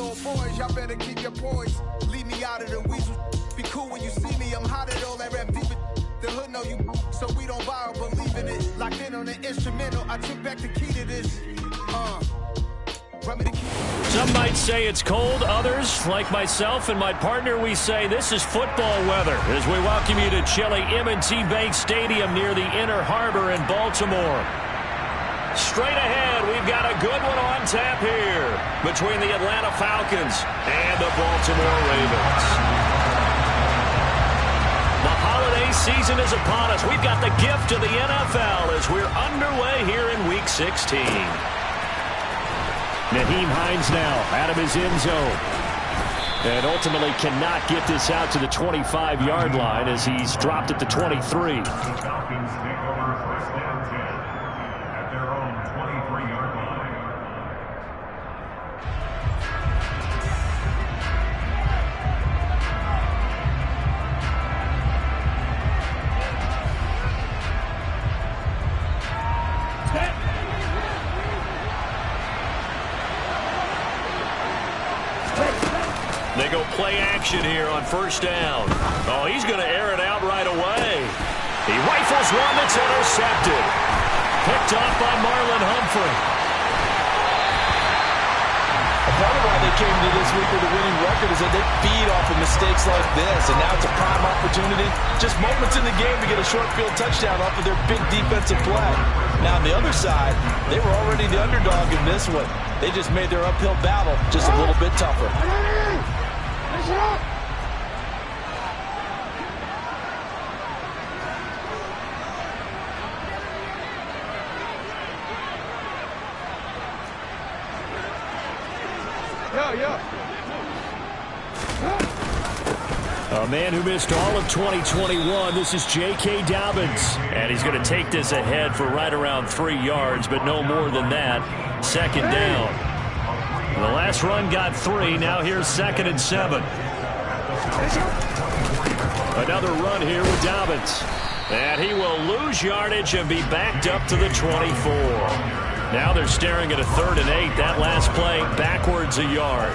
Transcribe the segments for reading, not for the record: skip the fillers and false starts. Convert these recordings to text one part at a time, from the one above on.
little boys, y'all better keep your poise. Leave me out of the weasel. Be cool when you see me, I'm hot at all that rap deep. The hood know you, so we don't borrow, believe in it. Locked in on the instrumental, I took back the key to this. Some might say it's cold. Others, like myself and my partner, we say this is football weather as we welcome you to chilly M&T Bank Stadium near the Inner Harbor in Baltimore. Straight ahead, we've got a good one on tap here between the Atlanta Falcons and the Baltimore Ravens. The holiday season is upon us. We've got the gift of the NFL as we're underway here in Week 16. Nyheim Hines now out of his end zone. And ultimately cannot get this out to the 25-yard line as he's dropped at the 23. The Falcons take over first down 10 at their own 23-yard line. They go play action here on first down. Oh, he's going to air it out right away. He rifles one that's intercepted. Picked off by Marlon Humphrey. A part of why they came to this week with a winning record is that they feed off of mistakes like this, and now it's a prime opportunity. Just moments in the game to get a short field touchdown off of their big defensive play. Now on the other side, they were already the underdog in this one. They just made their uphill battle just a little bit tougher. A man who missed all of 2021, this is J.K. Dobbins. And he's going to take this ahead for right around 3 yards, but no more than that. Second down. The last run got 3. Now here's 2nd and 7. Another run here with Dobbins. And he will lose yardage and be backed up to the 24. Now they're staring at a 3rd and 8. That last play backwards a yard.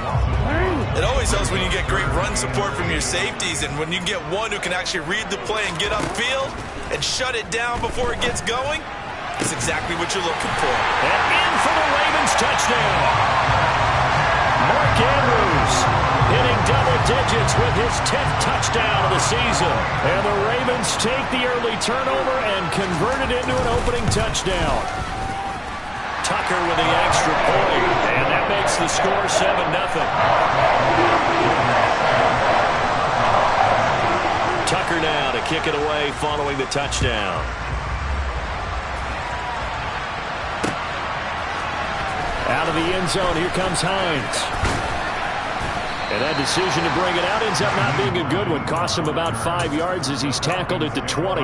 It always helps when you get great run support from your safeties, and when you get one who can actually read the play and get upfield and shut it down before it gets going, it's exactly what you're looking for. And in for the Ravens touchdown. Mark Andrews hitting double digits with his 10th touchdown of the season. And the Ravens take the early turnover and convert it into an opening touchdown. Tucker with the extra point, and that makes the score 7-0. Tucker now to kick it away following the touchdown. Out of the end zone, here comes Hines. And that decision to bring it out ends up not being a good one. Costs him about 5 yards as he's tackled at the 20.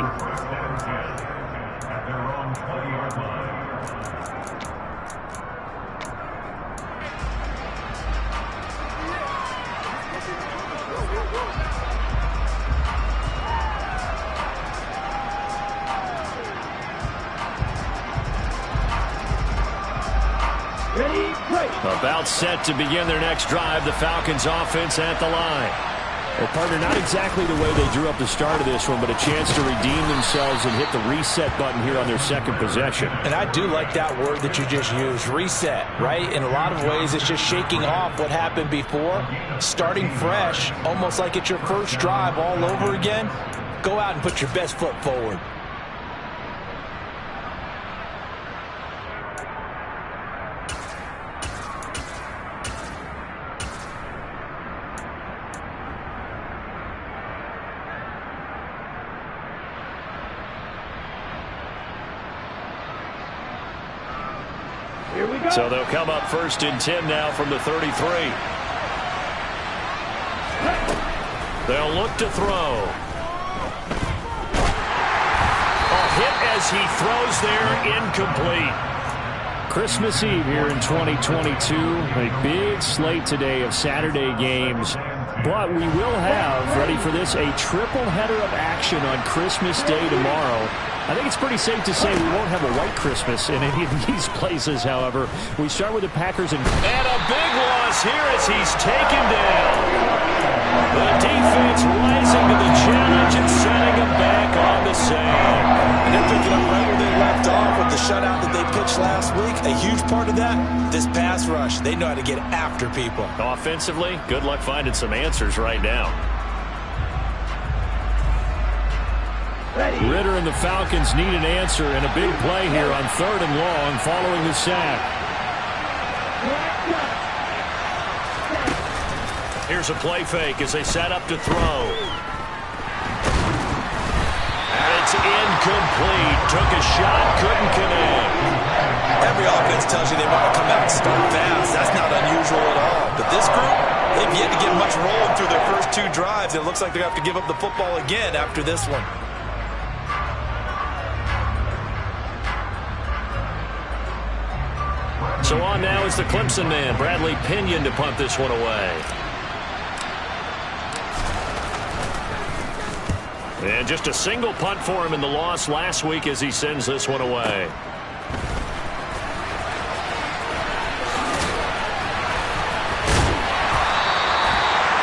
About set to begin their next drive. The Falcons offense at the line. Well, partner, not exactly the way they drew up the start of this one, but a chance to redeem themselves and hit the reset button here on their second possession. And I do like that word that you just used, reset, right? In a lot of ways, it's just shaking off what happened before, starting fresh, almost like it's your first drive all over again. Go out and put your best foot forward. So they'll come up 1st and 10 now from the 33. They'll look to throw. A hit as he throws there, incomplete. Christmas Eve here in 2022. A big slate today of Saturday games. But we will have, ready for this, a triple header of action on Christmas Day tomorrow. I think it's pretty safe to say we won't have a white Christmas in any of these places, however. We start with the Packers and a big loss is here as he's taken down. The defense rising to the challenge and setting him back on the sand. And they're picking up right where they left off with the shutout that they pitched last week. A huge part of that, this pass rush. They know how to get after people. Offensively, good luck finding some answers right now. Ritter and the Falcons need an answer and a big play here on 3rd and long following the sack. Here's a play fake as they set up to throw. And it's incomplete. Took a shot, couldn't connect. Every offense tells you they want to come out and start fast. That's not unusual at all. But this group, they've yet to get much rolling through their first 2 drives. It looks like they're going to have to give up the football again after this one. So on now is the Clemson man, Bradley Pinion, to punt this one away. And just a single punt for him in the loss last week as he sends this one away.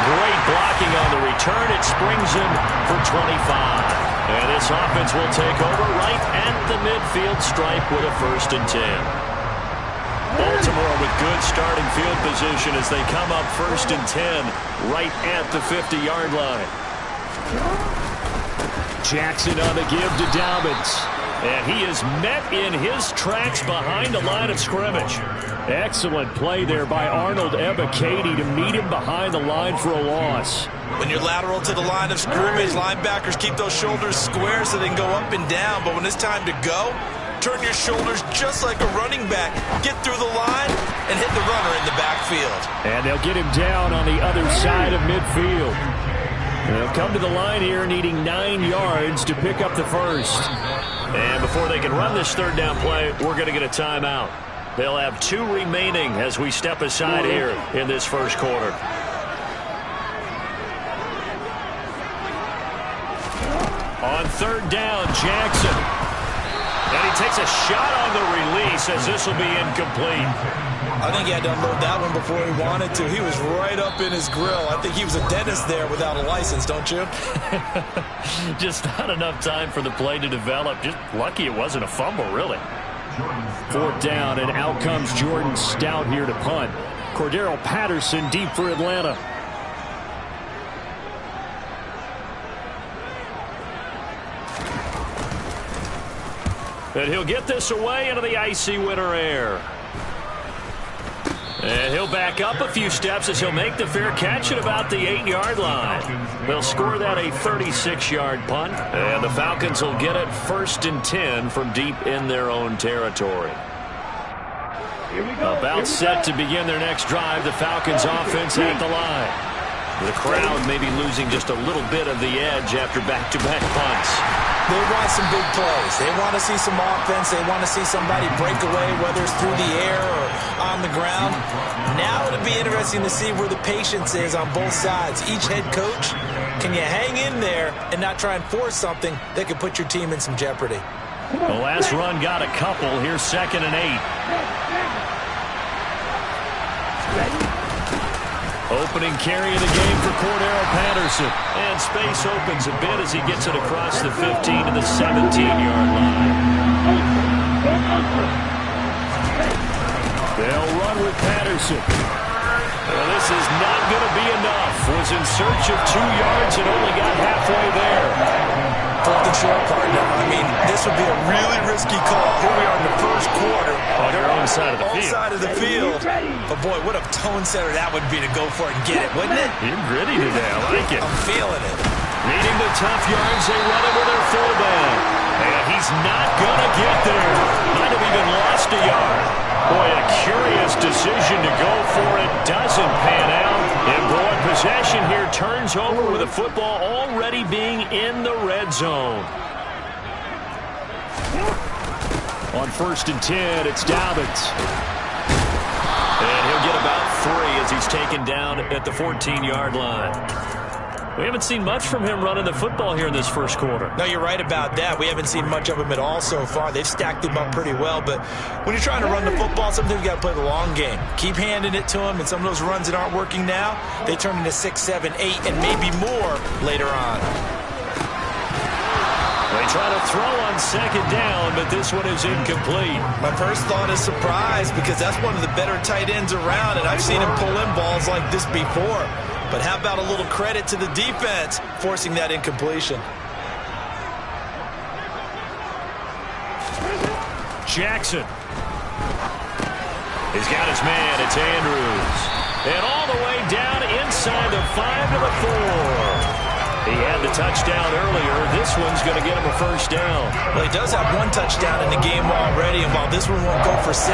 Great blocking on the return. It springs him for 25. And this offense will take over right at the midfield stripe with a 1st and 10. Baltimore with good starting field position as they come up 1st and 10 right at the 50-yard line. Jackson on the give to Dobbins. And he is met in his tracks behind the line of scrimmage. Excellent play there by Arnold Ebiketie to meet him behind the line for a loss. When you're lateral to the line of scrimmage, linebackers keep those shoulders square so they can go up and down. But when it's time to go, turn your shoulders just like a running back. Get through the line and hit the runner in the backfield. And they'll get him down on the other side of midfield. They'll come to the line here needing 9 yards to pick up the 1st. And before they can run this 3rd down play, we're going to get a timeout. They'll have 2 remaining as we step aside here in this 1st quarter. On 3rd down, Jackson. And he takes a shot on the release as this will be incomplete. I think he had to unload that one before he wanted to. He was right up in his grill. I think he was a dentist there without a license, don't you? Just not enough time for the play to develop. Just lucky it wasn't a fumble, really. 4th down, and out comes Jordan Stout here to punt. Cordero Patterson deep for Atlanta. And he'll get this away into the icy winter air. And he'll back up a few steps as he'll make the fair catch at about the 8-yard line. They'll score that a 36-yard punt. And the Falcons will get it 1st and 10 from deep in their own territory. About set to begin their next drive, the Falcons offense at the line. The crowd may be losing just a little bit of the edge after back-to-back punts. They want some big plays. They want to see some offense. They want to see somebody break away, whether it's through the air or on the ground. Now it'll be interesting to see where the patience is on both sides. Each head coach, can you hang in there and not try and force something that could put your team in some jeopardy? The last run got a couple. Here's 2nd and 8. Opening carry of the game for Cordero Patterson. And space opens a bit as he gets it across the 15 to the 17-yard line. They'll run with Patterson. Well, this is not going to be enough. Was in search of 2 yards and only got halfway there. Fourth and short, partner. I mean, this would be a really risky call. Here we are in the 1st quarter. On your own side of the field. Side of the field. But, boy, what a tone setter that would be to go for it and get it, wouldn't it? You're gritty today. I like it. I'm feeling it. Needing the tough yards, they run it with their fullback. And he's not going to get there. Might have even lost a yard. Boy, a curious decision to go for it. Doesn't pan out. And boy, possession here turns over with the football already being in the red zone. On 1st and 10, it's Dobbins. And he'll get about 3 as he's taken down at the 14-yard line. We haven't seen much from him running the football here in this first quarter. No, you're right about that. We haven't seen much of him at all so far. They've stacked him up pretty well, but when you're trying to run the football, sometimes you got to play the long game. Keep handing it to him, and some of those runs that aren't working now, they turn into 6, 7, 8, and maybe more later on. They try to throw on second down, but this one is incomplete. My first thought is surprise, because that's one of the better tight ends around, and I've seen him pull in balls like this before. But how about a little credit to the defense forcing that incompletion? Jackson. He's got his man. It's Andrews. And all the way down inside the 5 to the 4. He had the touchdown earlier. This one's going to get him a first down. Well, he does have one touchdown in the game already, and while this one won't go for 6,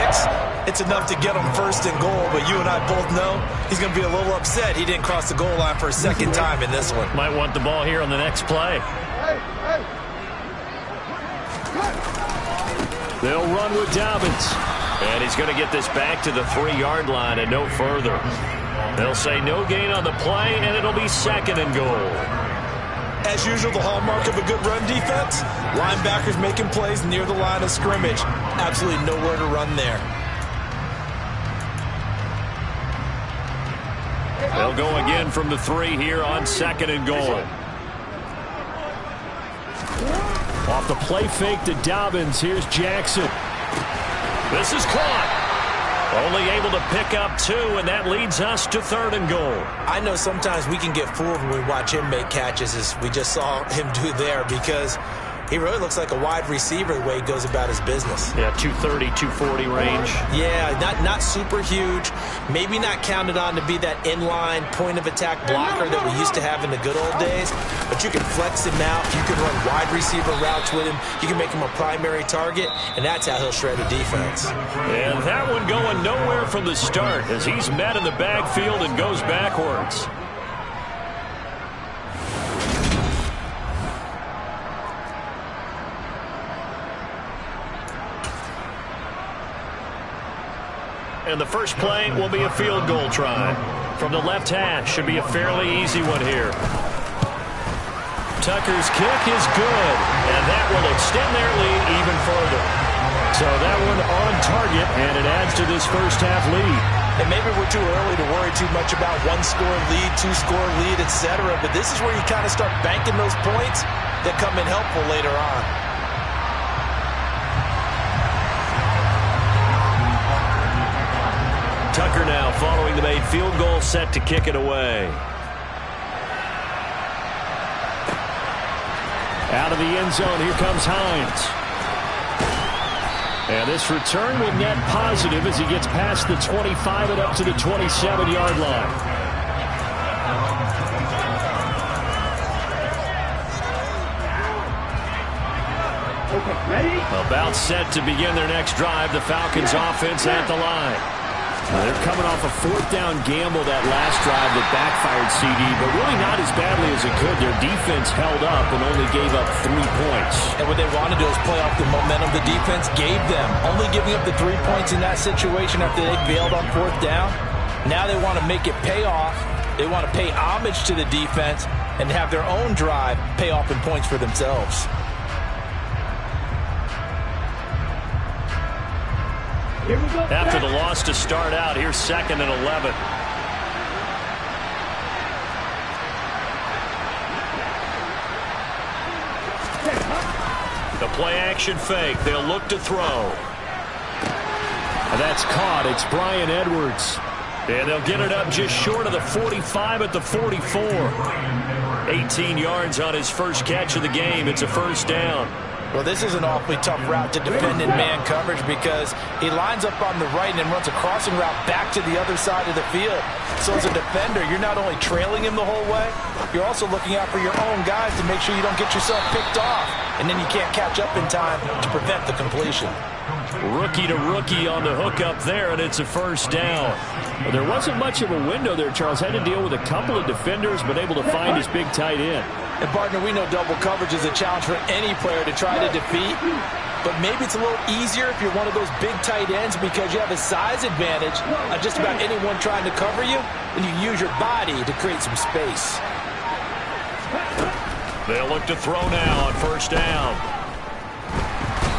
it's enough to get him first and goal. But you and I both know he's going to be a little upset he didn't cross the goal line for a second time in this one. Might want the ball here on the next play. They'll run with Dobbins. And he's going to get this back to the 3-yard line and no further. They'll say no gain on the play, and it'll be second and goal. As usual, the hallmark of a good run defense, linebackers making plays near the line of scrimmage. Absolutely nowhere to run there. They'll go again from the 3 here on second and goal. Off the play fake to Dobbins. Here's Jackson. This is caught. Only able to pick up 2, and that leads us to third and goal. I know sometimes we can get fooled when we watch him make catches, as we just saw him do there, because he really looks like a wide receiver the way he goes about his business. Yeah, 230, 240 range. Yeah, not super huge. Maybe not counted on to be that inline point-of-attack blocker that we used to have in the good old days. But you can flex him out. You can run wide receiver routes with him. You can make him a primary target, and that's how he'll shred a defense. And that one going nowhere from the start as he's met in the backfield and goes backwards. And the first play will be a field goal try. From the left hash, should be a fairly easy one here. Tucker's kick is good, and that will extend their lead even further. So that one on target, and it adds to this first half lead. And maybe we're too early to worry too much about 1-score lead, 2-score lead, etc. But this is where you kind of start banking those points that come in helpful later on. Tucker now following the made field goal, set to kick it away. Out of the end zone, here comes Hines. And this return will net positive as he gets past the 25 and up to the 27-yard line. About set to begin their next drive. The Falcons offense at the line. They're coming off a 4th down gamble that last drive that backfired CD, but really not as badly as it could. Their defense held up and only gave up 3 points. And what they want to do is play off the momentum the defense gave them. Only giving up the 3 points in that situation after they bailed on 4th down. Now they want to make it pay off. They want to pay homage to the defense and have their own drive pay off in points for themselves. After the loss to start out, here's 2nd and 11. The play action fake. They'll look to throw. And that's caught. It's Bryan Edwards. And they'll get it up just short of the 45 at the 44. 18 yards on his first catch of the game. It's a first down. Well, this is an awfully tough route to defend in man coverage because he lines up on the right and then runs a crossing route back to the other side of the field. So as a defender, you're not only trailing him the whole way, you're also looking out for your own guys to make sure you don't get yourself picked off. And then you can't catch up in time to prevent the completion. Rookie to rookie on the hook up there, and it's a first down. Well, there wasn't much of a window there. Charles had to deal with a couple of defenders, but able to find his big tight end. And, partner, we know double coverage is a challenge for any player to try to defeat. But maybe it's a little easier if you're one of those big tight ends because you have a size advantage on just about anyone trying to cover you, and you use your body to create some space. They'll look to throw now on first down.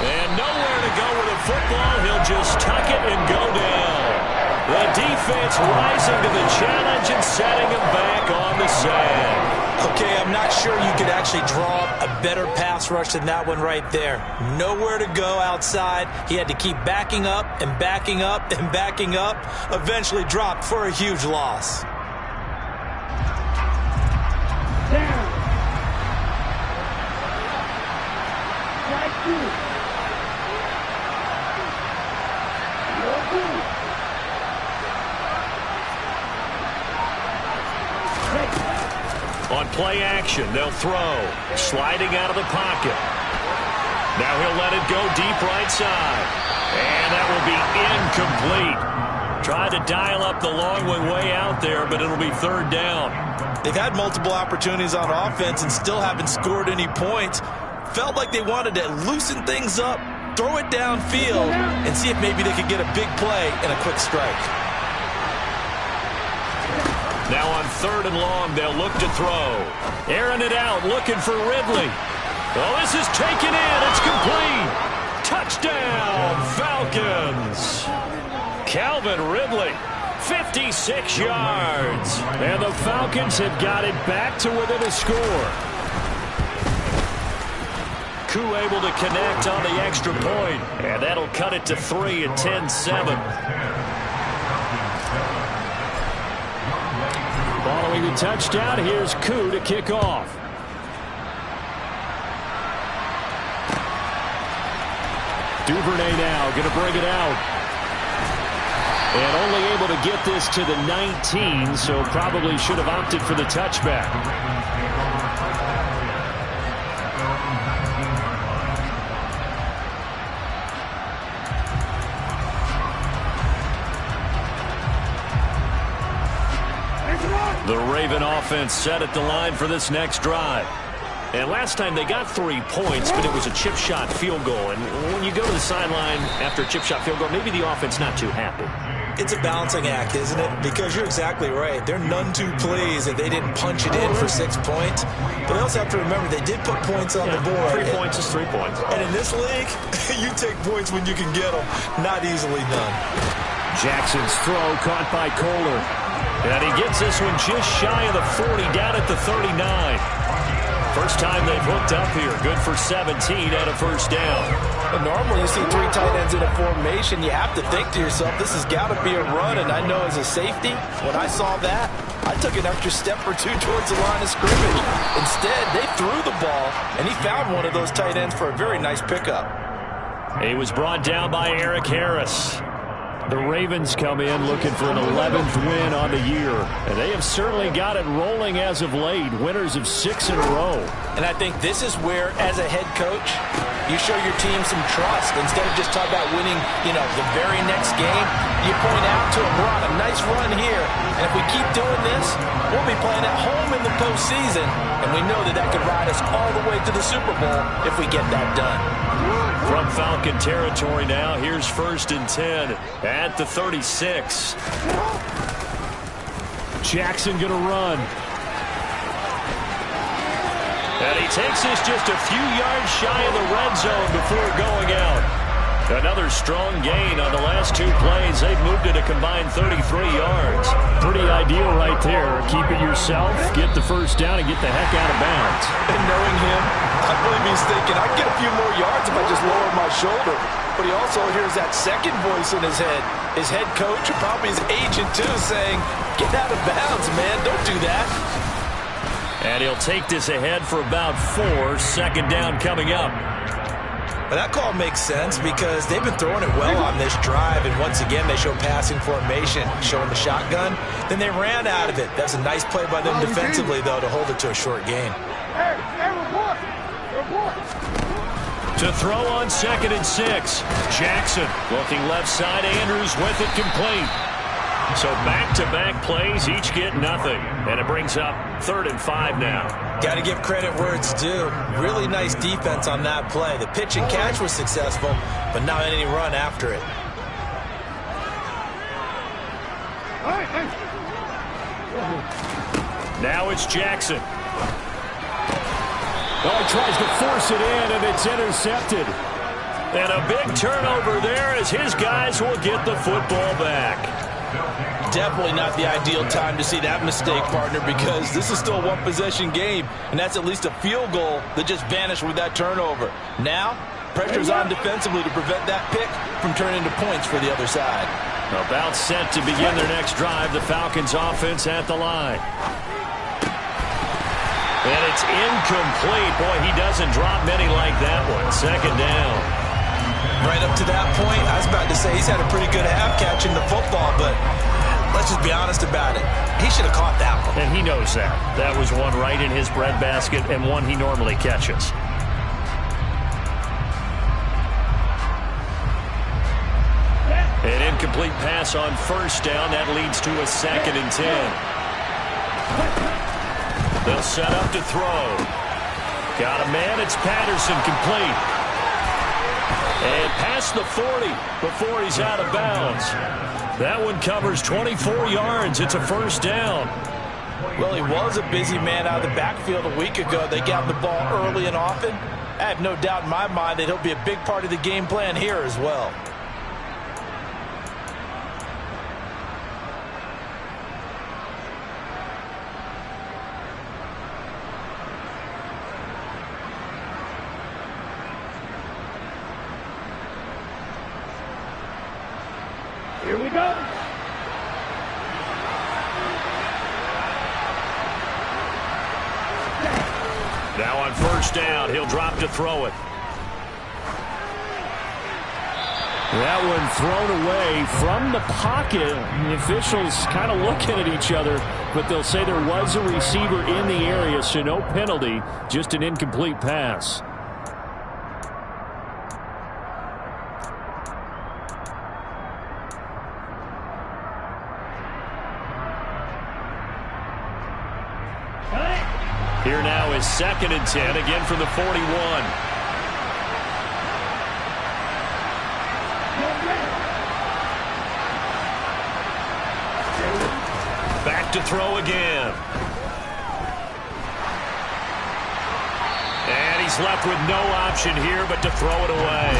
And nowhere to go with the football. He'll just tuck it and go down. The defense rising to the challenge and setting him back on the sand. Okay, I'm not sure you could actually draw up a better pass rush than that one right there. Nowhere to go outside. He had to keep backing up and backing up and backing up. Eventually dropped for a huge loss. On play action, they'll throw. Sliding out of the pocket. Now he'll let it go deep right side. And that will be incomplete. Tried to dial up the long way out there, but it'll be third down. They've had multiple opportunities on offense and still haven't scored any points. Felt like they wanted to loosen things up, throw it downfield, and see if maybe they could get a big play and a quick strike. Now on third and long, they'll look to throw. Airing it out, looking for Ridley. Oh, this is taken in. It's complete. Touchdown, Falcons. Calvin Ridley, 56 yards. And the Falcons have got it back to within a score. Koo able to connect on the extra point. And that'll cut it to 3 at 10-7. Following the touchdown, here's Koo to kick off. Duvernay now going to bring it out. And only able to get this to the 19, so probably should have opted for the touchback. The Raven offense set at the line for this next drive. And last time they got 3 points, but it was a chip shot field goal. And when you go to the sideline after a chip shot field goal, maybe the offense not too happy. It's a balancing act, isn't it? Because you're exactly right. They're none too pleased that they didn't punch it in for 6 points. But they also have to remember they did put points on the board. 3 points is 3 points. And in this league, you take points when you can get them. Not easily done. Jackson's throw caught by Kohler. And he gets this one just shy of the 40, down at the 39. First time they've hooked up here. Good for 17 and a first down. And normally you see 3 tight ends in a formation. You have to think to yourself, this has got to be a run. And I know as a safety, when I saw that, I took an extra step or 2 towards the line of scrimmage. Instead, they threw the ball, and he found one of those tight ends for a very nice pickup. He was brought down by Eric Harris. The Ravens come in looking for an 11th win on the year. And they have certainly got it rolling as of late. Winners of 6 in a row. And I think this is where, as a head coach, you show your team some trust. Instead of just talking about winning, the very next game, you point out to them, we're on a nice run here. And if we keep doing this, we'll be playing at home in the postseason. And we know that that could ride us all the way to the Super Bowl if we get that done. From Falcon territory now, here's 1st and 10 at the 36. Jackson going to run. And he takes this just a few yards shy of the red zone before going out. Another strong gain on the last 2 plays. They've moved it a combined 33 yards. Pretty ideal right there. Keep it yourself, get the first down, and get the heck out of bounds. And knowing him, I believe he's thinking, I can get a few more yards if I just lower my shoulder. But he also hears that second voice in his head. His head coach, and probably his agent too, saying, get out of bounds, man. Don't do that. And he'll take this ahead for about 4. Second down coming up. But that call makes sense because they've been throwing it well on this drive. And once again, they show passing formation, showing the shotgun. Then they ran out of it. That's a nice play by them defensively, though, to hold it to a short gain. To throw on 2nd and 6. Jackson looking left side. Andrews with it complete. So back-to-back plays, each get nothing. And it brings up 3rd and 5 now. Got to give credit where it's due. Really nice defense on that play. The pitch and catch was successful, but not any run after it. Now it's Jackson. Oh, he tries to force it in, and it's intercepted. And a big turnover there as his guys will get the football back. Definitely not the ideal time to see that mistake, partner, because this is still a one-possession game, and that's at least a field goal that just vanished with that turnover. Now, pressure's on defensively to prevent that pick from turning into points for the other side. About set to begin their next drive, the Falcons offense at the line. And it's incomplete. Boy, he doesn't drop many like that one. Second down. Right up to that point, I was about to say he's had a pretty good half catching the football, but let's just be honest about it. He should have caught that one. And he knows that. That was one right in his breadbasket and one he normally catches. An incomplete pass on first down. That leads to a 2nd and 10. They'll set up to throw. Got a man. It's Patterson, complete. And past the 40 before he's out of bounds. That one covers 24 yards. It's a first down. Well, he was a busy man out of the backfield a week ago. They got the ball early and often. I have no doubt in my mind that he'll be a big part of the game plan here as well. Here we go. Now on first down, he'll drop to throw it. That one thrown away from the pocket. The officials kind of looking at each other, but they'll say there was a receiver in the area, so no penalty, just an incomplete pass. Here now is 2nd and 10, again from the 41. Back to throw again. And he's left with no option here but to throw it away.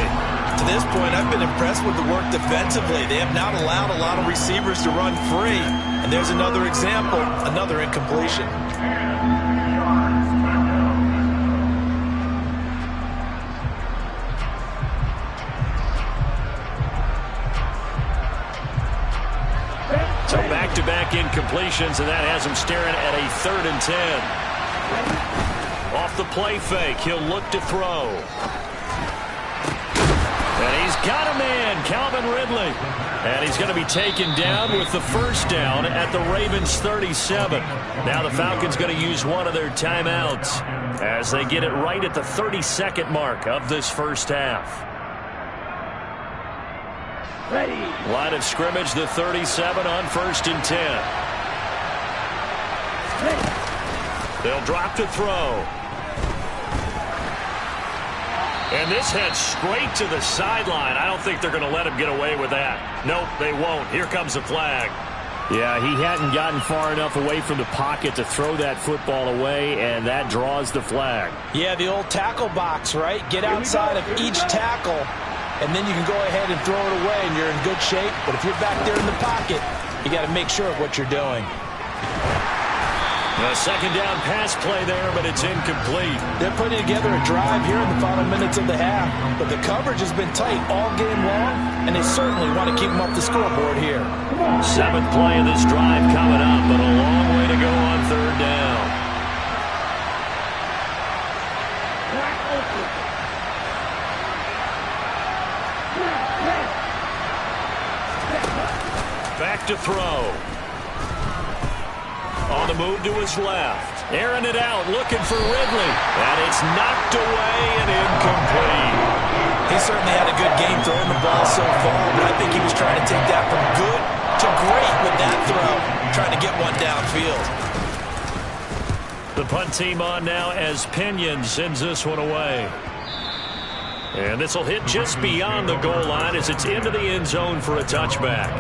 To this point, I've been impressed with the work defensively. They have not allowed a lot of receivers to run free. And there's another example, another incompletion. So back-to-back incompletions, and that has him staring at a 3rd and 10. Off the play fake, he'll look to throw. And he's got a man, Calvin Ridley. And he's going to be taken down with the first down at the Ravens' 37. Now the Falcons going to use one of their timeouts as they get it right at the 32nd mark of this first half. Ready. Line of scrimmage, the 37 on 1st and 10. Ready. They'll drop to throw. And this heads straight to the sideline. I don't think they're going to let him get away with that. Nope, they won't. Here comes the flag. Yeah, he hadn't gotten far enough away from the pocket to throw that football away, and that draws the flag. Yeah, the old tackle box, right? Get outside of each tackle, and then you can go ahead and throw it away, and you're in good shape. But if you're back there in the pocket, you got to make sure of what you're doing. A second down pass play there, but it's incomplete. They're putting together a drive here in the final minutes of the half, but the coverage has been tight all game long, and they certainly want to keep them off the scoreboard here. 7th play of this drive coming up, but a long way to go on 3rd down. Back to throw. On the move to his left. Airing it out, looking for Ridley. And it's knocked away and incomplete. He certainly had a good game throwing the ball so far, but I think he was trying to take that from good to great with that throw, trying to get one downfield. The punt team on now as Pinion sends this one away. And this will hit just beyond the goal line as it's into the end zone for a touchback.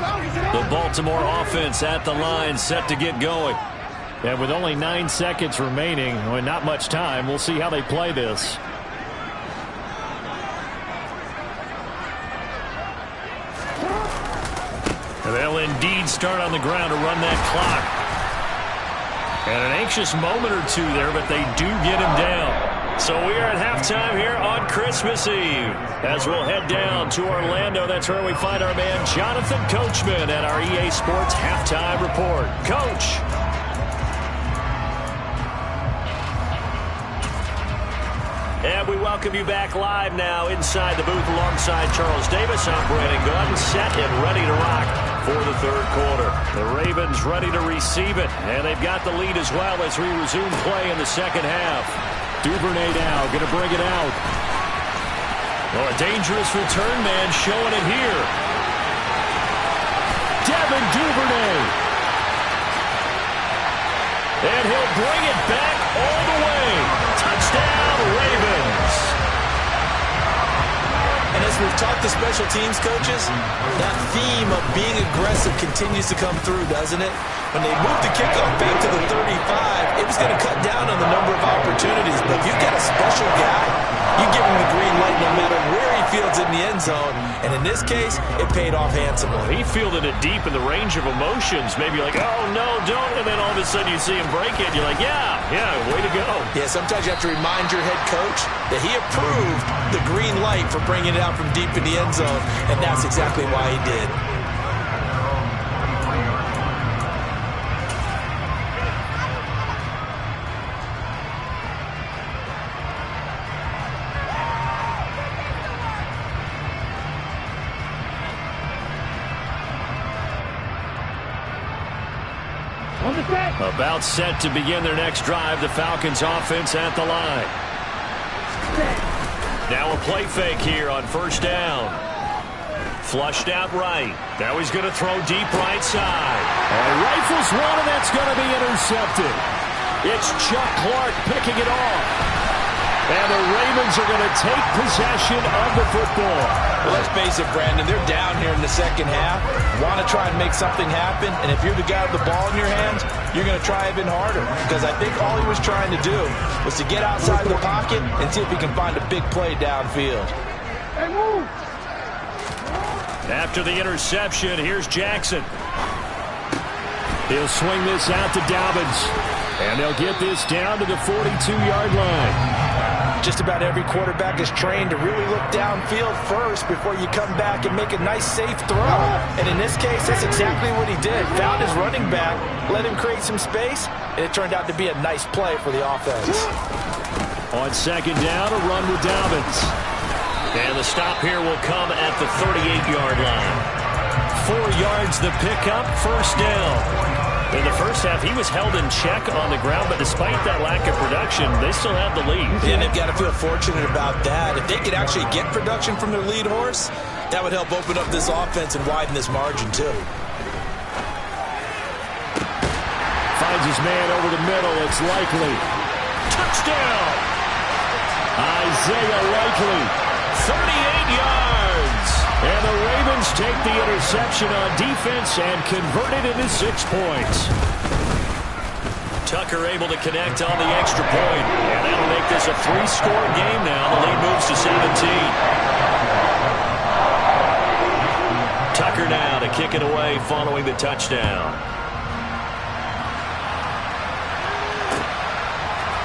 The Baltimore offense at the line, set to get going. And with only 9 seconds remaining, well, not much time, we'll see how they play this. They'll indeed start on the ground to run that clock. And an anxious moment or two there, but they do get him down. So we are at halftime here on Christmas Eve. As we'll head down to Orlando, that's where we find our man Jonathan Coachman at our EA Sports Halftime Report. Coach. And we welcome you back live now inside the booth alongside Charles Davis. I'm Brandon Gunn, set and ready to rock for the third quarter. The Ravens ready to receive it, and they've got the lead as well as we resume play in the second half. Duvernay now going to bring it out. Oh, a dangerous return man showing it here. Devin Duvernay. And he'll bring it back all the way. Touchdown, Ravens. And as we've talked to special teams coaches, that theme of being aggressive continues to come through, doesn't it? When they moved the kickoff back to the 35, it was going to cut down on the number of opportunities. But if you've got a special guy, you give him the green light no matter where he fields in the end zone. And in this case, it paid off handsomely. He fielded it deep in the range of emotions. Maybe you're like, oh, no, don't. And then all of a sudden you see him break it. You're like, yeah, way to go. Yeah, sometimes you have to remind your head coach that he approved the green light for bringing it out from deep in the end zone. And that's exactly why he did. About set to begin their next drive, the Falcons offense at the line. Now a play fake here on first down. Flushed out right. Now he's going to throw deep right side. And rifles one, and that's going to be intercepted. It's Chuck Clark picking it off. And the Ravens are going to take possession of the football. Well, let's face it, Brandon, they're down here in the second half. Want to try and make something happen, and if you're the guy with the ball in your hands, you're going to try even harder. Because I think all he was trying to do was to get outside the pocket and see if he can find a big play downfield. After the interception, here's Jackson. He'll swing this out to Dobbins. And they'll get this down to the 42-yard line. Just about every quarterback is trained to really look downfield first before you come back and make a nice, safe throw. And in this case, that's exactly what he did. Found his running back, let him create some space, and it turned out to be a nice play for the offense. On second down, a run with Dobbins. And the stop here will come at the 38-yard line. 4 yards the pickup, first down. In the first half, he was held in check on the ground, but despite that lack of production, they still have the lead. And they've got to feel fortunate about that. If they could actually get production from their lead horse, that would help open up this offense and widen this margin, too. Finds his man over the middle. It's Likely. Touchdown! Isaiah Likely, 38 yards. And the Ravens take the interception on defense and convert it into 6 points. Tucker able to connect on the extra point. And that'll make this a 3-score game now. The lead moves to 17. Tucker now to kick it away following the touchdown.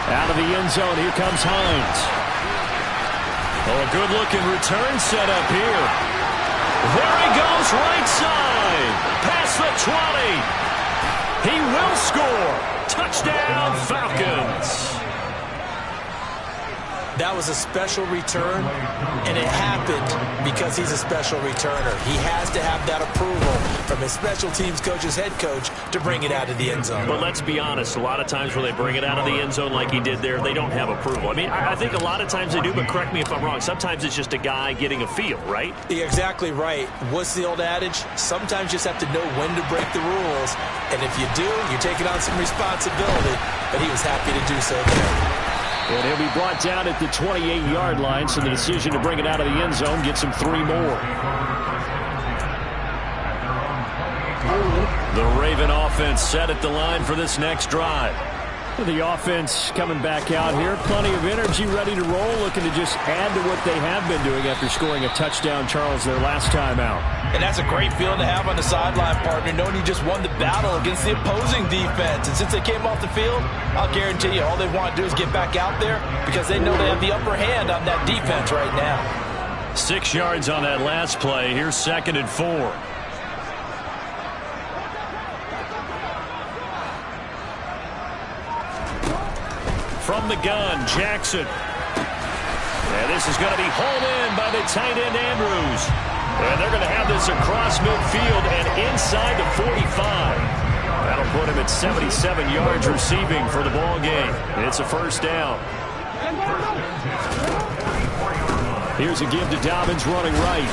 Out of the end zone, here comes Hines. Oh, a good-looking return set up here. There he goes, right side. Past the 20. He will score. Touchdown, Falcons. That was a special return, and it happened because he's a special returner. He has to have that approval from his special teams coach's head coach to bring it out of the end zone. But let's be honest, a lot of times when they bring it out of the end zone like he did there, they don't have approval. I mean, I think a lot of times they do, but correct me if I'm wrong. Sometimes it's just a guy getting a feel, right? You're exactly right. What's the old adage? Sometimes you just have to know when to break the rules, and if you do, you're taking on some responsibility, but he was happy to do so there. And he'll be brought down at the 28-yard line, so the decision to bring it out of the end zone gets him 3 more. The Raven offense set at the line for this next drive. The offense coming back out here. Plenty of energy, ready to roll, looking to just add to what they have been doing after scoring a touchdown, Charles, their last time out. And that's a great feeling to have on the sideline, partner, knowing you just won the battle against the opposing defense. And since they came off the field, I'll guarantee you all they want to do is get back out there because they know they have the upper hand on that defense right now. 6 yards on that last play. Here's 2nd and 4. From the gun, Jackson. And this is going to be hauled in by the tight end, Andrews. And they're going to have this across midfield and inside the 45. That'll put him at 77 yards receiving for the ball game. It's a first down. Here's a give to Dobbins running right.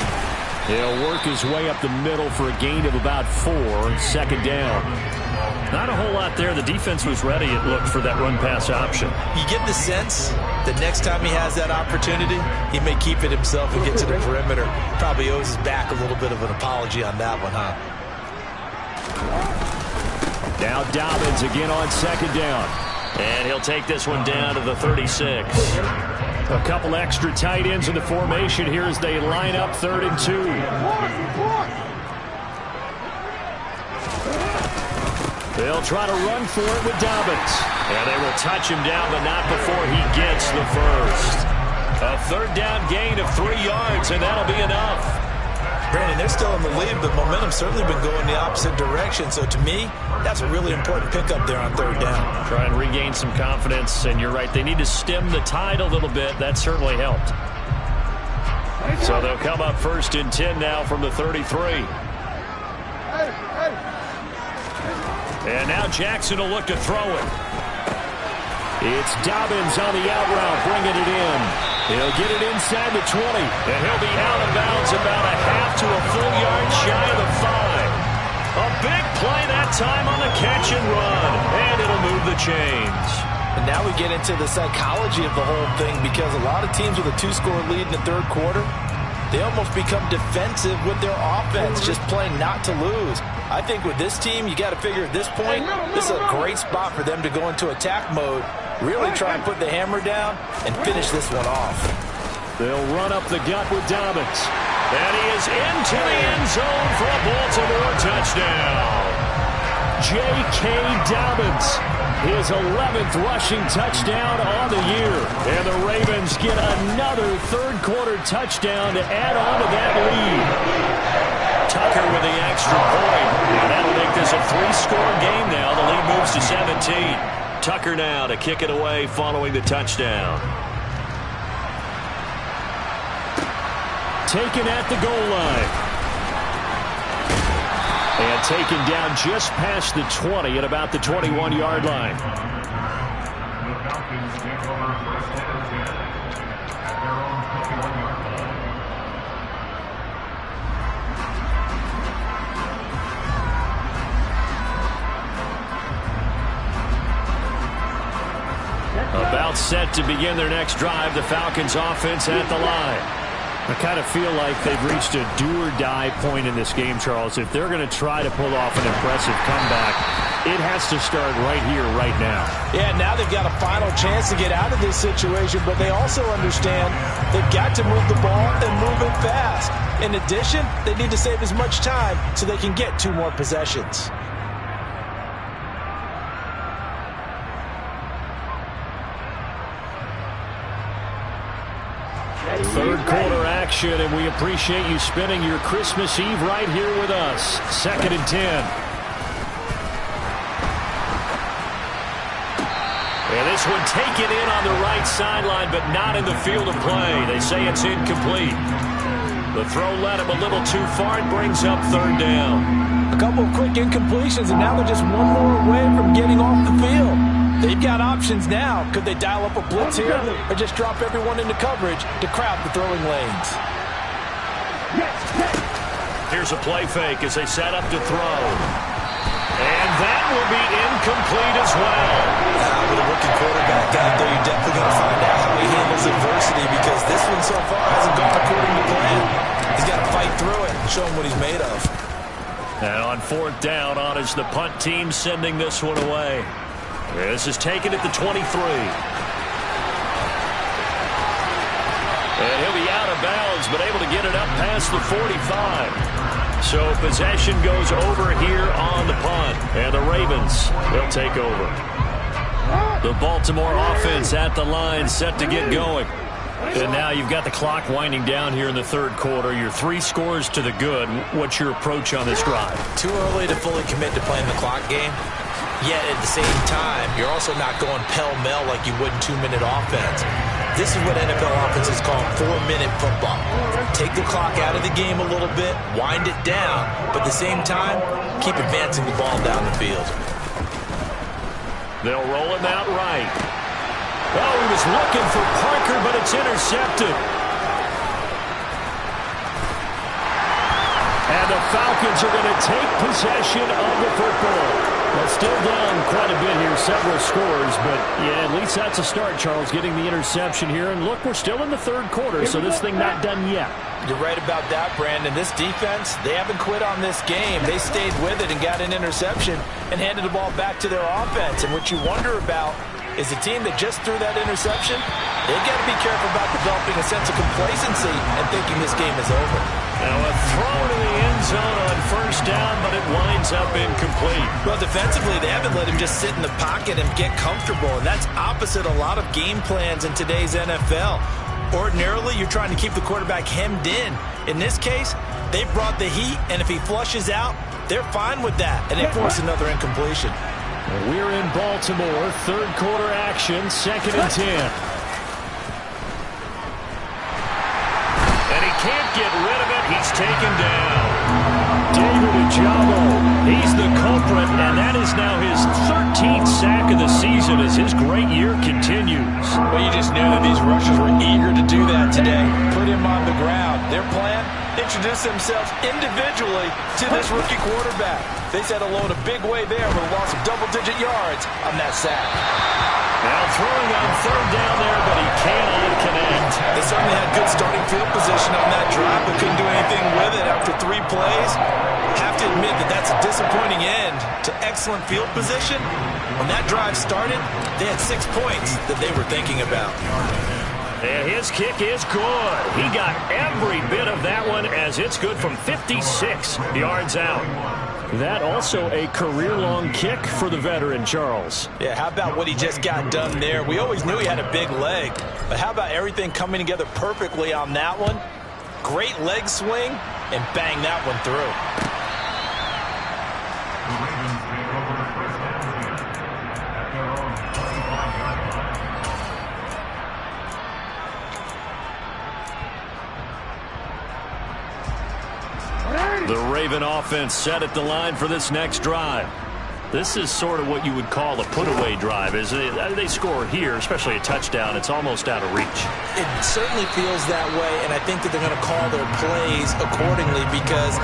He'll work his way up the middle for a gain of about 4. 2nd down. Not a whole lot there. The defense was ready, it looked, for that run-pass option. You get the sense that next time he has that opportunity, he may keep it himself and get to the perimeter. Probably owes his back a little bit of an apology on that one, huh? Now Dobbins again on 2nd down. And he'll take this one down to the 36. A couple extra tight ends in the formation here as they line up 3rd and 2. They'll try to run for it with Dobbins. And they will touch him down, but not before he gets the first. A 3rd down gain of 3 yards, and that'll be enough. Brandon, they're still in the lead, but momentum's certainly been going the opposite direction. So to me, that's a really important pickup there on 3rd down. Try and regain some confidence, and you're right. They need to stem the tide a little bit. That certainly helped. So they'll come up 1st and 10 now from the 33. And now Jackson will look to throw it. It's Dobbins on the out route, bringing it in. He'll get it inside the 20, and he'll be out of bounds about a half to a full yard shy of the 5. A big play that time on the catch and run, and it'll move the chains. And now we get into the psychology of the whole thing because a lot of teams with a 2-score lead in the 3rd quarter, they almost become defensive with their offense, just playing not to lose. I think with this team, you got to figure at this point, this is a great spot for them to go into attack mode, really try and put the hammer down and finish this one off. They'll run up the gut with Dobbins. And he is into the end zone for a Baltimore touchdown. J.K. Dobbins, his 11th rushing touchdown on the year. And the Ravens get another 3rd quarter touchdown to add on to that lead. Tucker with the extra point. And that'll make this a 3-score game now. The lead moves to 17. Tucker now to kick it away following the touchdown. Taken at the goal line. And taken down just past the 20 at about the 21-yard line. The Falcons take over 1st and 10 at their own 21-yard line. About set to begin their next drive, the Falcons offense at the line. I kind of feel like they've reached a do-or-die point in this game, Charles. If they're going to try to pull off an impressive comeback, it has to start right here, right now. Yeah, now they've got a final chance to get out of this situation, but they also understand they've got to move the ball and move it fast. In addition, they need to save as much time so they can get 2 more possessions. 3rd quarter action, and we appreciate you spending your Christmas Eve right here with us. 2nd and 10. And this one taken in on the right sideline, but not in the field of play. They say it's incomplete. The throw led him a little too far and brings up 3rd down. A couple of quick incompletions, and now they're just 1 more away from getting off the field. They've got options now. Could they dial up a blitz here or just drop everyone into coverage to crowd the throwing lanes? Here's a play fake as they set up to throw. And that will be incomplete as well. With a rookie quarterback out there, you're definitely going to find out how he handles adversity because this one so far hasn't gone according to plan. He's got to fight through it and show him what he's made of. And on 4th down, on is the punt team sending this one away. This is taken at the 23. And he'll be out of bounds, but able to get it up past the 45. So possession goes over here on the punt. And the Ravens will take over. The Baltimore offense at the line, set to get going. And now you've got the clock winding down here in the 3rd quarter. You're 3 scores to the good. What's your approach on this drive? Too early to fully commit to playing the clock game. Yet at the same time, you're also not going pell-mell like you would in 2-minute offense. This is what NFL offenses call 4-minute football. Take the clock out of the game a little bit, wind it down, but at the same time, keep advancing the ball down the field. They'll roll him out right. Oh, he was looking for Parker, but it's intercepted. And the Falcons are going to take possession of the football. Well, still down quite a bit here, several scores, but yeah, at least that's a start, Charles, getting the interception here. And look, we're still in the 3rd quarter, so this thing not done yet. You're right about that, Brandon. This defense, they haven't quit on this game. They stayed with it and got an interception and handed the ball back to their offense. And what you wonder about is the team that just threw that interception, they've got to be careful about developing a sense of complacency and thinking this game is over. Now a throw to the end zone on 1st down, but it winds up incomplete. Well, defensively, they haven't let him just sit in the pocket and get comfortable, and that's opposite a lot of game plans in today's NFL. Ordinarily, you're trying to keep the quarterback hemmed in. In this case, they brought the heat, and if he flushes out, they're fine with that, and they force another incompletion. We're in Baltimore, 3rd quarter action, 2nd and 10. And he can't get rid of it. He's taken down. David Ojabo, he's the culprit, and that is now his 13th sack of the season as his great year continues. Well, you just knew that these rushers were eager to do that today. Put him on the ground. Their plan, introduce themselves individually to this rookie quarterback. They said hello in a big way there with a loss of double-digit yards on that sack. Now throwing on 3rd down there, but he cannot connect. They certainly had good starting field position on that drive, but couldn't do anything with it after 3 plays. Have to admit that that's a disappointing end to excellent field position. When that drive started, they had 6 points that they were thinking about. And his kick is good. He got every bit of that one as it's good from 56 yards out. That also a career-long kick for the veteran, Charles. Yeah, how about what he just got done there? We always knew he had a big leg, but how about everything coming together perfectly on that one? Great leg swing, and bang that one through. The Raven offense set at the line for this next drive. This is sort of what you would call a put-away drive. As they score here, especially a touchdown, it's almost out of reach. It certainly feels that way, and I think that they're going to call their plays accordingly because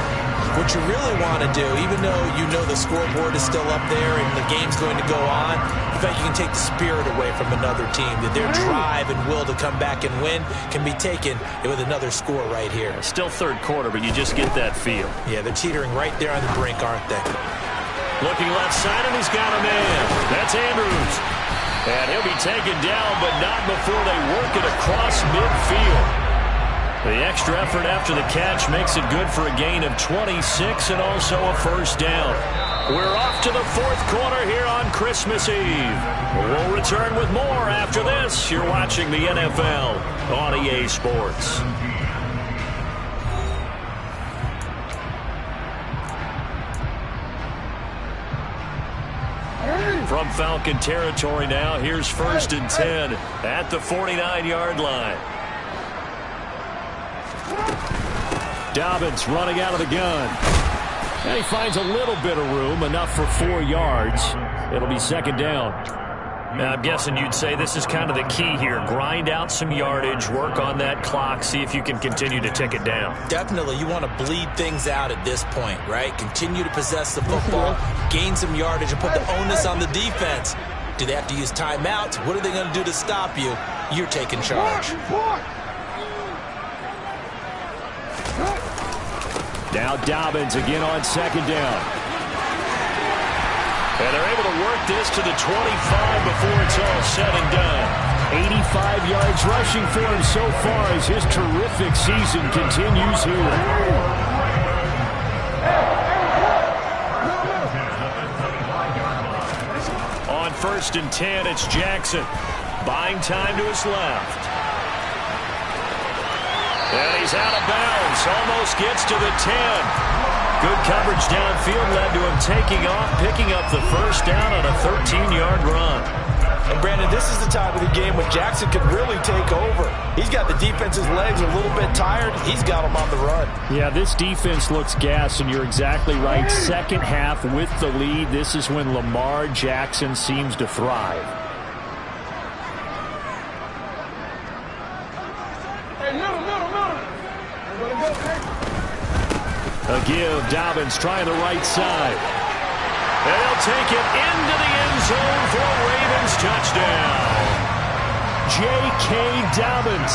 what you really want to do, even though you know the scoreboard is still up there and the game's going to go on, in fact, you can take the spirit away from another team, that their drive and will to come back and win can be taken with another score right here. Still 3rd quarter, but you just get that feel. Yeah, they're teetering right there on the brink, aren't they? Looking left side, and he's got a man. That's Andrews. And he'll be taken down, but not before they work it across midfield. The extra effort after the catch makes it good for a gain of 26 and also a 1st down. We're off to the 4th quarter here on Christmas Eve. We'll return with more after this. You're watching the NFL on EA Sports. From Falcon territory now, here's 1st and 10 at the 49-yard line. Dobbins running out of the gun. And he finds a little bit of room, enough for 4 yards. It'll be 2nd down. Now, I'm guessing you'd say this is kind of the key here. Grind out some yardage, work on that clock, see if you can continue to tick it down. Definitely. You want to bleed things out at this point, right? Continue to possess the football, gain some yardage, and put the onus on the defense. Do they have to use timeouts? What are they going to do to stop you? You're taking charge. Now Dobbins again on second down. And they're able to work this to the 25 before it's all said and done. 85 yards rushing for him so far as his terrific season continues here. On 1st and 10, it's Jackson. Buying time to his left. And he's out of bounds. Almost gets to the 10. Good coverage downfield led to him taking off, picking up the first down on a 13-yard run. And Brandon, this is the time of the game when Jackson could really take over. He's got the defense's legs a little bit tired. He's got them on the run. Yeah, this defense looks gassed, and you're exactly right. Second half with the lead, this is when Lamar Jackson seems to thrive. A give, Dobbins trying the right side. And they'll take it into the end zone for a Ravens touchdown. J.K. Dobbins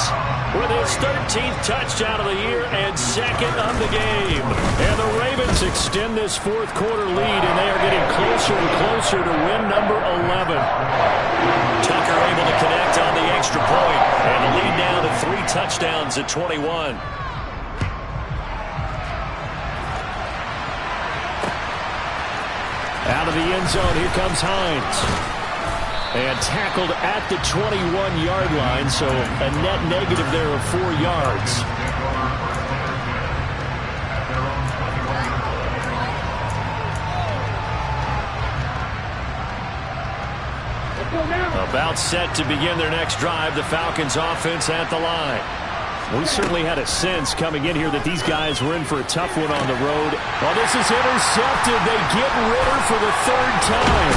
with his 13th touchdown of the year and second of the game. And the Ravens extend this fourth quarter lead, and they are getting closer and closer to win number 11. Tucker able to connect on the extra point, and the lead down to 3 touchdowns at 21. Out of the end zone, here comes Hines. And tackled at the 21-yard line, so a net negative there of 4 yards. About set to begin their next drive, the Falcons offense at the line. We certainly had a sense coming in here that these guys were in for a tough one on the road. Well, this is intercepted. They get Ritter for the 3rd time.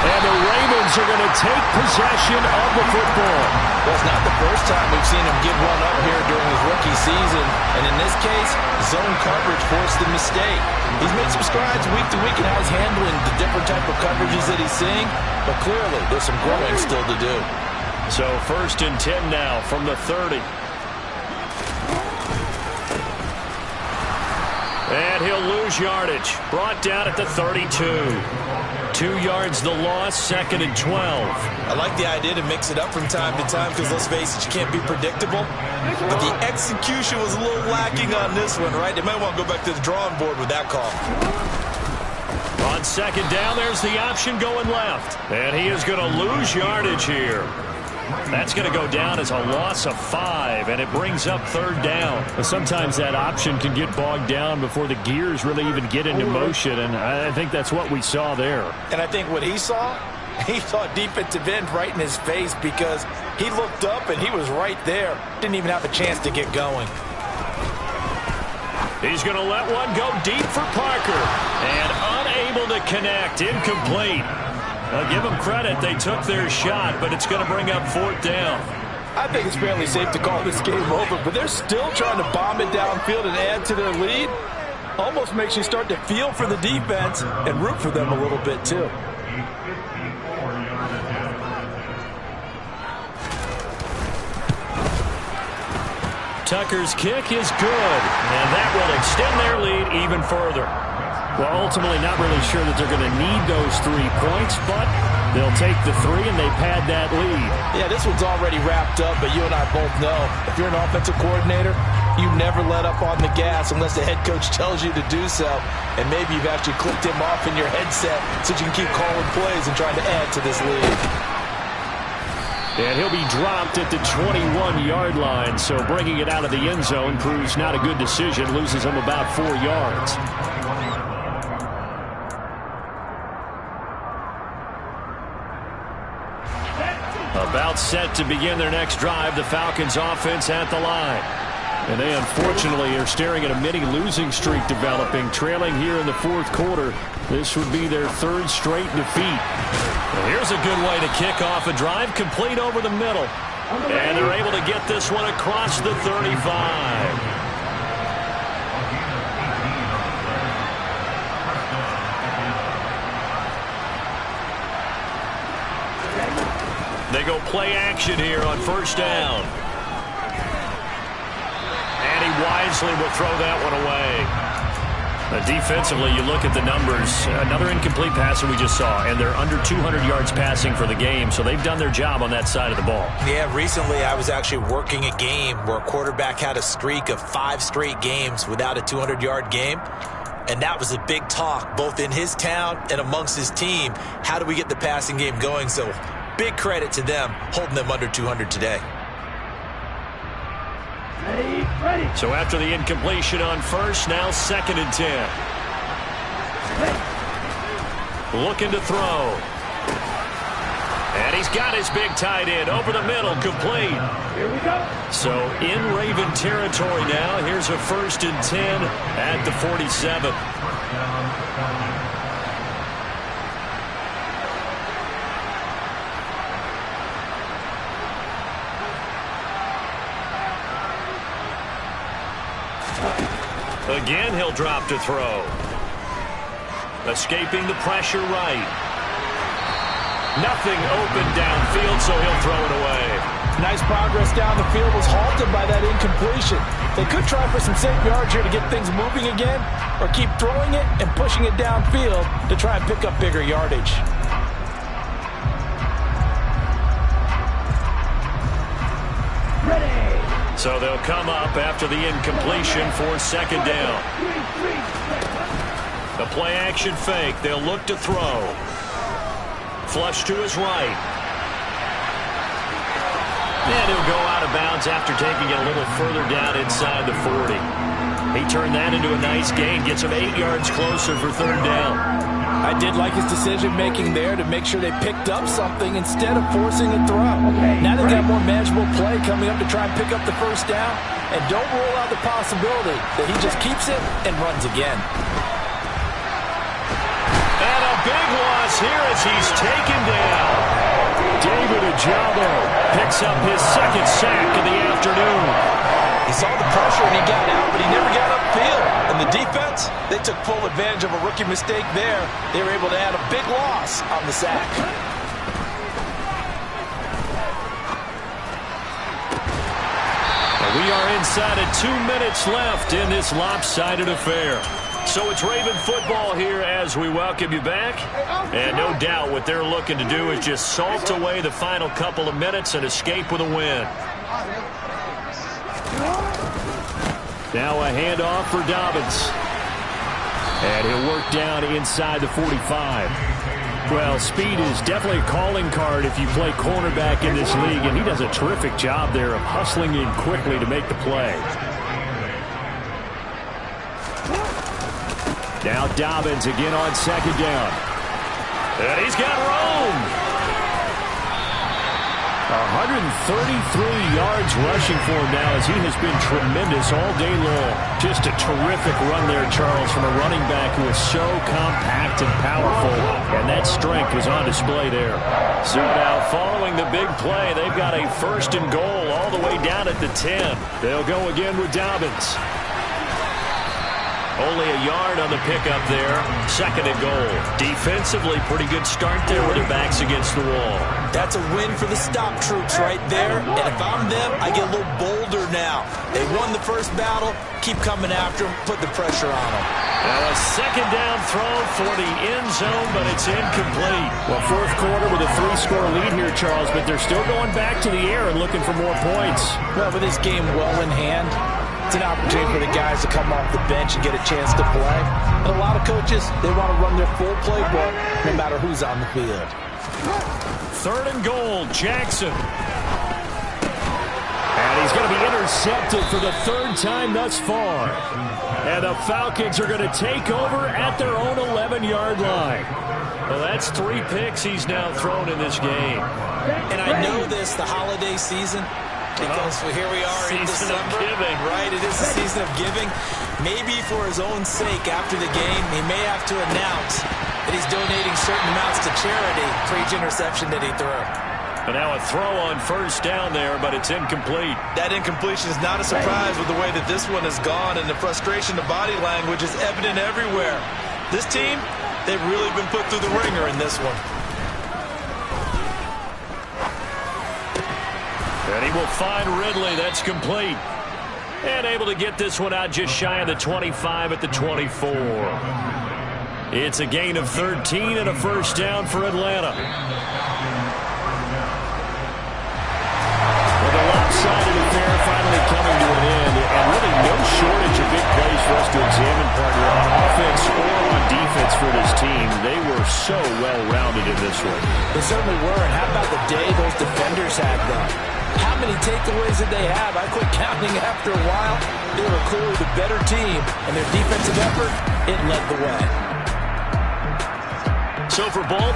And the Ravens are going to take possession of the football. Well, it's not the first time we've seen him give one up here during his rookie season. And in this case, zone coverage forced the mistake. He's made some strides week to week in how he's handling the different type of coverages that he's seeing. But clearly, there's some growing still to do. So 1st and 10 now from the 30. And he'll lose yardage. Brought down at the 32. 2 yards the loss, 2nd and 12. I like the idea to mix it up from time to time because, let's face it, you can't be predictable. But the execution was a little lacking on this one, right? They might want to go back to the drawing board with that call. On 2nd down, there's the option going left. And he is going to lose yardage here. That's going to go down as a loss of 5, and it brings up 3rd down. But sometimes that option can get bogged down before the gears really even get into motion, and I think that's what we saw there. And I think what he saw defensive end right in his face because he looked up and he was right there. Didn't even have a chance to get going. He's going to let one go deep for Parker, and unable to connect, incomplete. I'll give them credit. They took their shot, but it's going to bring up 4th down. I think it's fairly safe to call this game over, but they're still trying to bomb it downfield and add to their lead. Almost makes you start to feel for the defense and root for them a little bit, too. Tucker's kick is good, and that will extend their lead even further. Well, ultimately not really sure that they're going to need those 3 points, but they'll take the 3 and they pad that lead. Yeah, this one's already wrapped up, but you and I both know if you're an offensive coordinator, you never let up on the gas unless the head coach tells you to do so. And maybe you've actually clicked him off in your headset so you can keep calling plays and trying to add to this lead. And he'll be dropped at the 21-yard line, so bringing it out of the end zone proves not a good decision, loses him about 4 yards. About set to begin their next drive, the Falcons offense at the line. And they unfortunately are staring at a mini losing streak developing, trailing here in the 4th quarter. This would be their 3rd straight defeat. Well, here's a good way to kick off a drive, complete over the middle. And they're able to get this one across the 35. They go play action here on 1st down. And he wisely will throw that one away. Defensively, you look at the numbers. Another incomplete passer we just saw, and they're under 200 yards passing for the game, so they've done their job on that side of the ball. Yeah, recently I was actually working a game where a quarterback had a streak of 5 straight games without a 200-yard game, and that was a big talk both in his town and amongst his team. How do we get the passing game going? So big credit to them holding them under 200 today. So after the incompletion on first, now 2nd and 10. Looking to throw. And he's got his big tight end over the middle, complete. Here we go. So in Raven territory now. Here's a 1st and 10 at the 47. Again, he'll drop to throw. Escaping the pressure right. Nothing open downfield, so he'll throw it away. Nice progress down the field, was halted by that incompletion. They could try for some safe yards here to get things moving again, or keep throwing it and pushing it downfield to try and pick up bigger yardage. So they'll come up after the incompletion for 2nd down. The play action fake. They'll look to throw. Flush to his right. And he'll go out of bounds after taking it a little further down inside the 40. He turned that into a nice gain. Gets him 8 yards closer for 3rd down. I did like his decision-making there to make sure they picked up something instead of forcing a throw. Now they've got more manageable play coming up to try and pick up the 1st down. And don't rule out the possibility that he just keeps it and runs again. And a big loss here as he's taken down. David Ojabo picks up his 2nd sack of the afternoon. He saw the pressure and he got out, but he never got upfield. And the defense, they took full advantage of a rookie mistake there. They were able to add a big loss on the sack. We are inside of 2 minutes left in this lopsided affair. So it's Raven football here as we welcome you back. And no doubt what they're looking to do is just salt away the final couple of minutes and escape with a win. Now a handoff for Dobbins. And he'll work down inside the 45. Well, speed is definitely a calling card if you play cornerback in this league, and he does a terrific job there of hustling in quickly to make the play. Now Dobbins again on 2nd down. And he's got room. 133 yards rushing for him now as he has been tremendous all day long. Just a terrific run there, Charles, from a running back who is so compact and powerful, and that strength was on display there. So now following the big play, they've got a 1st and goal all the way down at the 10. They'll go again with Dobbins. Only a yard on the pickup there. 2nd and goal. Defensively, pretty good start there with their backs against the wall. That's a win for the stop troops right there. And if I'm them, I get a little bolder now. They won the first battle. Keep coming after them. Put the pressure on them. Now a 2nd down throw for the end zone, but it's incomplete. Well, 4th quarter with a 3-score lead here, Charles, but they're still going back to the air and looking for more points. Well, with this game well in hand, it's an opportunity for the guys to come off the bench and get a chance to play. And a lot of coaches, they want to run their full playbook no matter who's on the field. 3rd and goal, Jackson. And he's going to be intercepted for the 3rd time thus far. And the Falcons are going to take over at their own 11-yard line. Well, that's 3 picks he's now thrown in this game. And I know this, the holiday season, because here we are in December, right? It is the season of giving. Maybe for his own sake after the game, he may have to announce that he's donating certain amounts to charity for each interception that he threw. And now a throw on 1st down there, but it's incomplete. That incompletion is not a surprise with the way that this one has gone, and the frustration, the body language is evident everywhere. This team, they've really been put through the ringer in this one. And he will find Ridley. That's complete. And able to get this one out just shy of the 25 at the 24. It's a gain of 13 and a first down for Atlanta. Well, the lopsided affair finally coming to an end, and really no shortage of big plays for us to examine, partner, on offense or on defense for this team. They were so well-rounded in this one. They certainly were, and how about the day those defenders had, though? How many takeaways did they have? I quit counting after a while. They were clearly the better team, and their defensive effort, it led the way. So for ball